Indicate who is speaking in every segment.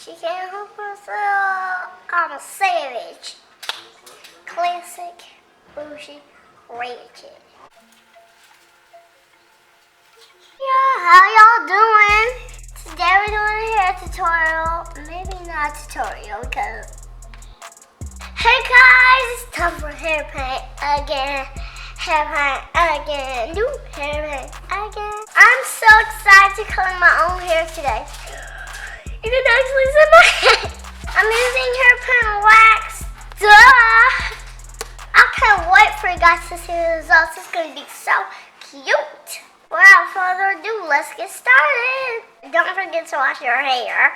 Speaker 1: She can't help herself. I'm a savage. Classic, bougie, ratchet. Yeah, how y'all doing? Today we're doing a hair tutorial. Maybe not a tutorial because... Hey guys, it's time for hair paint again. Hair paint again. New hair paint again. I'm so excited to color my own hair today. You can actually see my head. I'm using hair paint wax. Duh! I can't wait for you guys to see the results. It's going to be so cute. Without further ado, let's get started. Don't forget to wash your hair.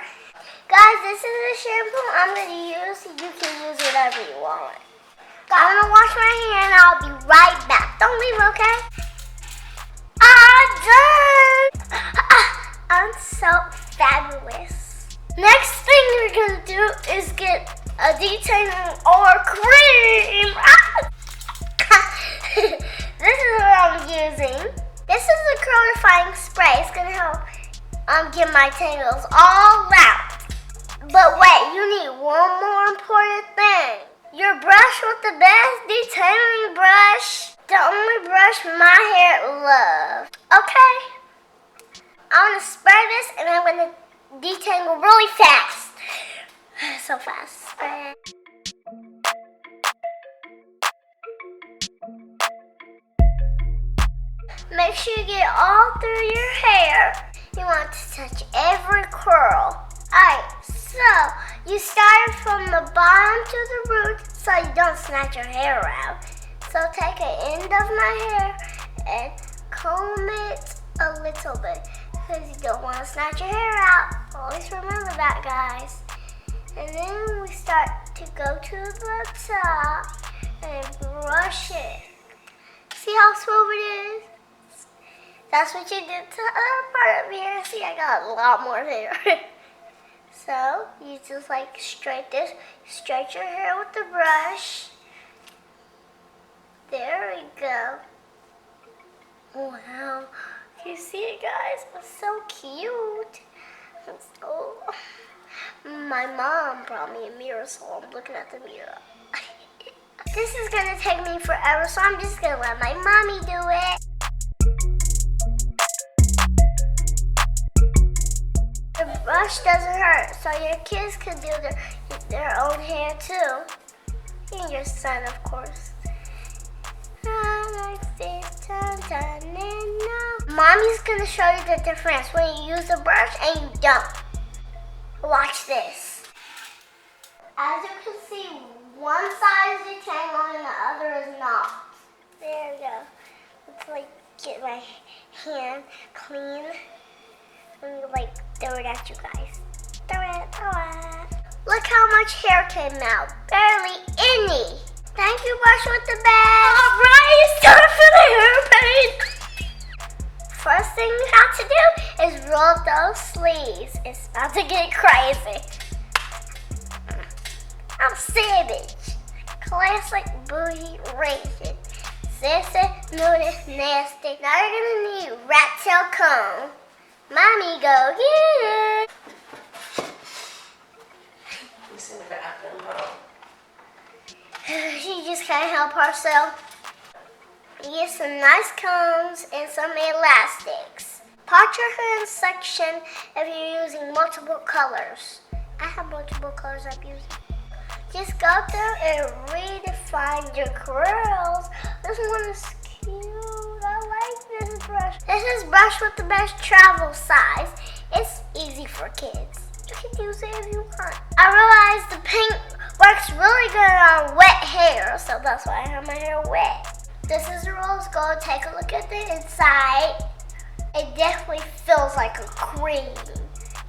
Speaker 1: Guys, this is the shampoo I'm going to use. You can use whatever you want. I'm going to wash my hair and I'll be right back. Don't leave, okay? I'm done. I'm so fabulous. Next thing we're going to do is get a detailing or cream. This is what I'm using. This is a curlifying spray. It's going to help get my tangles all out. But wait, you need one more important thing. Your brush with the best detailing brush. The only brush my hair loves. Okay? I'm going to spray this and I'm going to detangle really fast. So fast. Spray. Make sure you get all through your hair. You want to touch every curl. Alright, so you start from the bottom to the root so you don't snatch your hair out. So take an end of my hair and comb it a little bit because you don't want to snatch your hair out. Always remember that, guys. And then we start to go to the top and brush it. See how smooth it is? That's what you did to the other part of your hair. See, I got a lot more hair. So, you just like stretch your hair with the brush. There we go. Wow. Can you see it, guys? It's so cute. My mom brought me a mirror, so I'm looking at the mirror. This is going to take me forever, so I'm just going to let my mommy do it. The brush doesn't hurt, so your kids can do their own hair too. And your son, of course. Mommy's gonna show you the difference when you use the brush and you don't. Watch this. As you can see, one side is detangling and the other is not. There we go. Let's like get my hand clean. And like throw it at you guys. Throw it. Look how much hair came out. Barely any. Thank you, brush with the bag. Alright, it's time for the hair paint. First thing you have to do is roll those sleeves. It's about to get crazy. I'm savage. Classic bougie racing. Sissy, nudie, nasty. Now you're gonna need rat tail comb. Mommy, go get it.
Speaker 2: It's in the bathroom, huh?
Speaker 1: She just can't help herself. Get some nice combs and some elastics. Part your hair in section if you're using multiple colors. I have multiple colors I'm using. Just go through and redefine your curls. This one is cute. I like this brush. This is brush with the best travel size. It's easy for kids. You can use it if you want. I realized the paint works really good on wet hair, so that's why I have my hair wet. This is the rose gold. Take a look at the inside. It definitely feels like a cream.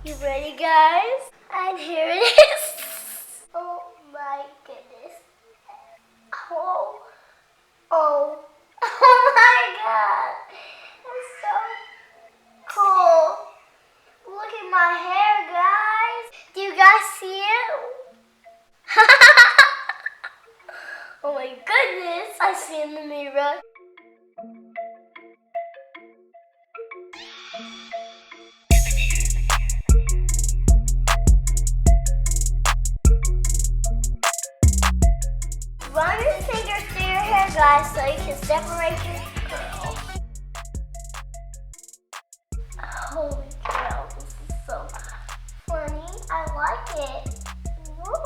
Speaker 1: You ready, guys? And here it is. Oh my goodness. Oh my God. It's so cool. Look at my hair, guys. Do you guys see it? Oh my goodness. I see in the mirror. side so you can separate your curls. Holy cow, this is so funny. I like it. Woo.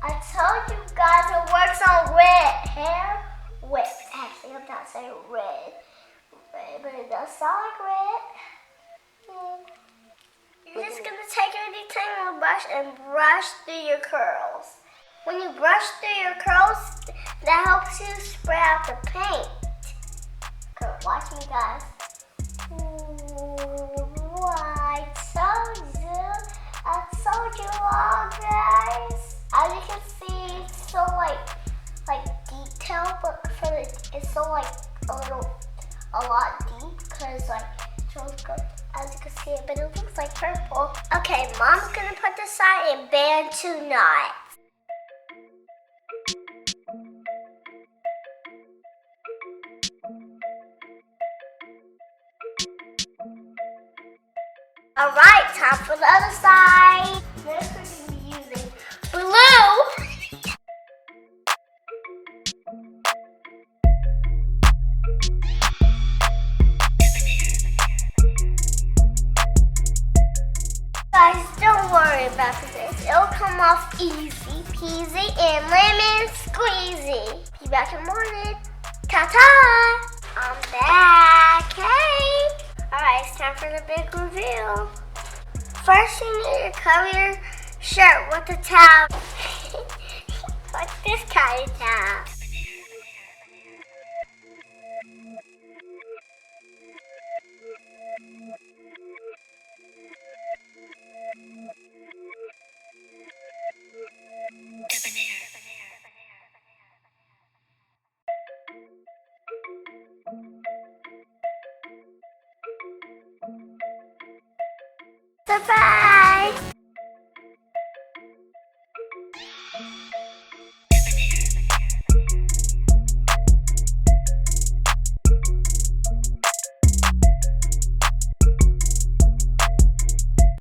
Speaker 1: I told you guys it works on red hair whip. Actually, I'm not saying red, but it does sound like red. You're just gonna take your detangling brush and brush through your curls. When you brush through your curls, that helps you spread out the paint. Come watch me, guys. Ooh, I told you all, guys. As you can see, it's so like detailed, but it's so like a lot deep because like it's really good as you can see it, but it looks like purple. Okay, Mom's gonna put this side and band 2 knots. All right, time for the other side. Next, we're gonna be using blue. Guys, don't worry about this. It'll come off easy peasy and lemon squeezy. Be back in the morning. Ta-ta! I'm back. Hey! Alright, it's time for the big reveal. First, you need to cover your shirt with a towel. Like this kind of towel. Surprise!